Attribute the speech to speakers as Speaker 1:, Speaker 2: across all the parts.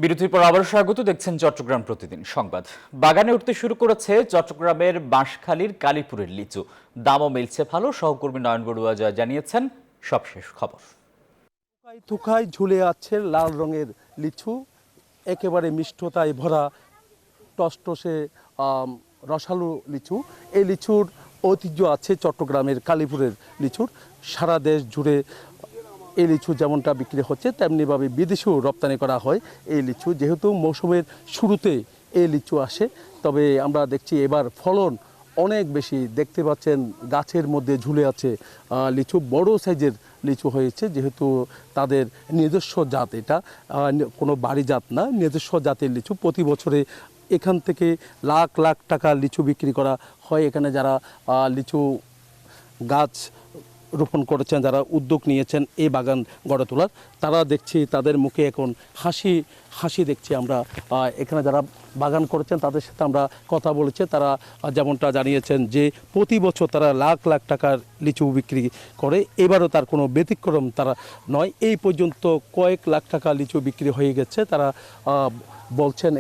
Speaker 1: বিরতির পর আবার স্বাগত। দেখছেন চট্টগ্রাম প্রতিদিন সংবাদ। বাগানে উঠতে শুরু করেছে চট্টগ্রামের বাঁশখালীর কালীপুরের লিচু। দামও মিলছে ভালো। সহকর্মী নয়ন বড়ুয়া জানিয়েছেন সবশেষ খবর।
Speaker 2: থুকায় থুকায় ঝুলে আছে লাল রঙের লিচু, একেবারে মিষ্টতায় ভরা টসটসে রসালো লিচু। এই লিচুর ঐতিহ্য আছে চট্টগ্রামের কালীপুরের লিচুর। সারা দেশ জুড়ে এই লিচু যেমনটা বিক্রি হচ্ছে তেমনিভাবে বিদেশেও রপ্তানি করা হয় এই লিচু। যেহেতু মৌসুমের শুরুতে এই লিচু আসে, তবে আমরা দেখছি এবার ফলন অনেক বেশি। দেখতে পাচ্ছেন গাছের মধ্যে ঝুলে আছে লিচু, বড় সাইজের লিচু হয়েছে। যেহেতু তাদের নিজস্ব জাত, এটা কোনো বাড়ি জাত না, নিজস্ব জাতের লিচু। প্রতি বছরে এখান থেকে লাখ লাখ টাকা লিচু বিক্রি করা হয়। এখানে যারা লিচু গাছ রোপণ করেছেন, যারা উদ্যোগ নিয়েছেন এই বাগান গড়ে তোলার, তারা দেখছি তাদের মুখে এখন হাসি দেখছি আমরা। এখানে যারা বাগান করেছেন তাদের সাথে আমরা কথা বলেছি। তারা যেমনটা জানিয়েছেন যে প্রতি বছর তারা লাখ লাখ টাকার লিচু বিক্রি করে, এবারও তার কোনো ব্যতিক্রম তারা নয়। এই পর্যন্ত কয়েক লাখ টাকা লিচু বিক্রি হয়ে গেছে তারা বলছেন।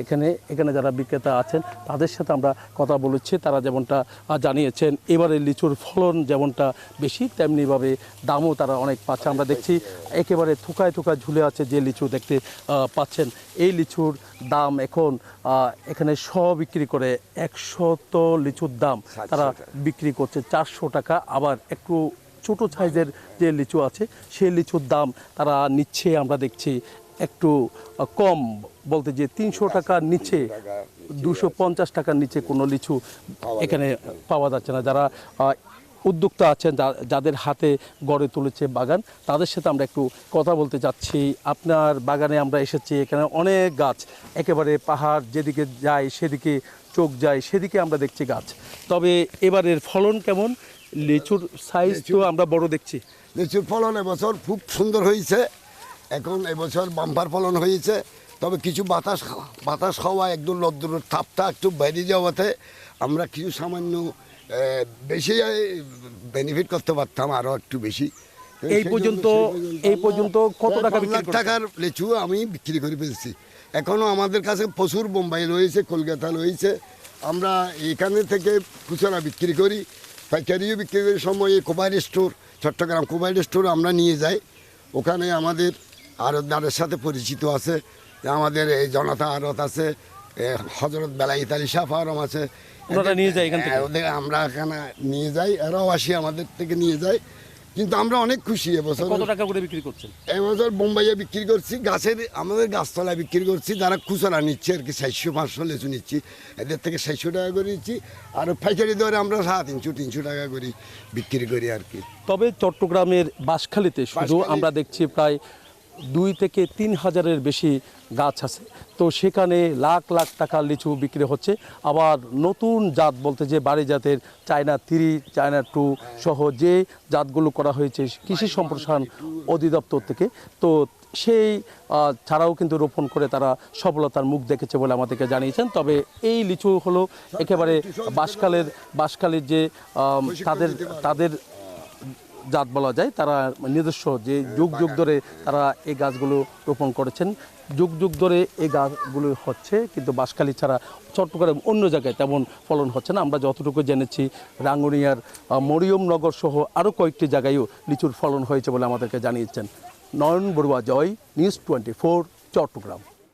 Speaker 2: এখানে যারা বিক্রেতা আছেন তাদের সাথে আমরা কথা বলেছি। তারা যেমনটা জানিয়েছেন এবারে লিচুর ফলন যেমনটা বেশি, তেমনিভাবে দামও তারা অনেক পাচ্ছে। আমরা দেখছি একেবারে থুকায় থুকায় ঝুলে আছে যে লিচু দেখতে পাচ্ছেন। এই লিচুর দাম এখন এখানে বিক্রি করে 100 লিচুর দাম তারা বিক্রি করছে 400 টাকা। আবার একটু ছোটো সাইজের যে লিচু আছে সেই লিচুর দাম তারা নিচ্ছে আমরা দেখছি একটু কম, বলতে যে 300 টাকার নিচে, 250 টাকার নিচে কোনো লিচু এখানে পাওয়া যাচ্ছে না। যারা উদ্যোক্তা আছেন, যাদের হাতে গড়ে তুলেছে বাগান, তাদের সাথে আমরা একটু কথা বলতে চাচ্ছি। আপনার বাগানে আমরা এসেছি, এখানে অনেক গাছ, একেবারে পাহাড় যেদিকে যায় সেদিকে চোখ যায়, সেদিকে আমরা দেখছি গাছ। তবে এবারের ফলন কেমন? লিচুর সাইজ তো আমরা বড় দেখছি।
Speaker 3: লিচুর ফলন এবছর খুব সুন্দর হয়েছে। এখন এবছর বাম্পার ফলন হয়েছে। তবে কিছু বাতাস খাওয়া একদম রোদ্দুরের তাপটা একটু বেড়ে যাওয়াতে আমরা কিছু সামান্য বেশি বেনিফিট করতে পারতাম, আরও একটু বেশি।
Speaker 2: এই পর্যন্ত কত টাকা?
Speaker 3: 5 লাখ টাকার লিচু আমি বিক্রি করে ফেলছি। এখনও আমাদের কাছে প্রচুর বোম্বাই রয়েছে, কলকাতা রয়েছে। আমরা এখানে থেকে খুচরা বিক্রি করি, পাইকারিও বিক্রি করি। সময়ে কোবাইল স্টোর, চট্টগ্রাম কোবাইল স্টোর আমরা নিয়ে যাই। ওখানে আমাদের আড়তদারের সাথে পরিচিত আছে। আমাদের এই জনতা আড়ত আছে, হজরত বেলায়েত আলী শাহ ফার্ম আছে,
Speaker 2: নিয়ে যাই এখান থেকে।
Speaker 3: ওদের আমরা এখানে নিয়ে যাই, এরাও আসি আমাদের থেকে নিয়ে যায়। কিন্তু আমরা অনেক খুশি। এবছর
Speaker 2: কত টাকা করে বিক্রি করছেন?
Speaker 3: এবছর বোম্বাইয়ে বিক্রি করছি, আমাদের গাছতলায় বিক্রি করছি। যারা খুচরা নিচ্ছে আর কি 400-500 লিচু নিচ্ছি, এদের থেকে 600 টাকা করে নিচ্ছি। আর পাইকারি দরে আমরা 300 টাকা করে বিক্রি করি আর কি।
Speaker 2: তবে চট্টগ্রামের বাঁশখালীতে শুধু আমরা দেখছি প্রায় 2 থেকে 3 হাজারের বেশি গাছ আছে। তো সেখানে লাখ লাখ টাকার লিচু বিক্রি হচ্ছে। আবার নতুন জাত বলতে যে বাড়ি জাতের চায়না 3, চায়না 2 সহ যে জাতগুলো করা হয়েছে কৃষি সম্প্রসারণ অধিদপ্তর থেকে, তো সেই ছাড়াও কিন্তু রোপণ করে তারা সফলতার মুখ দেখেছে বলে আমাদেরকে জানিয়েছেন। তবে এই লিচু হলো একেবারে বাঁশখালীর যে তাদের জাত বলা যায়। তারা নিজস্ব যে যুগ ধরে তারা এই গাছগুলো রোপণ করেছেন, যুগ ধরে এই গাছগুলো হচ্ছে। কিন্তু বাঁশখালী ছাড়া চট্টগ্রাম অন্য জায়গায় তেমন ফলন হচ্ছে না। আমরা যতটুকু জেনেছি রাঙ্গুনিয়ার মরিয়মনগর সহ আরও কয়েকটি জায়গায়ও লিচুর ফলন হয়েছে বলে আমাদেরকে জানিয়েছেন। নয়ন বড়ুয়া, জয়, নিউজ 24, চট্টগ্রাম।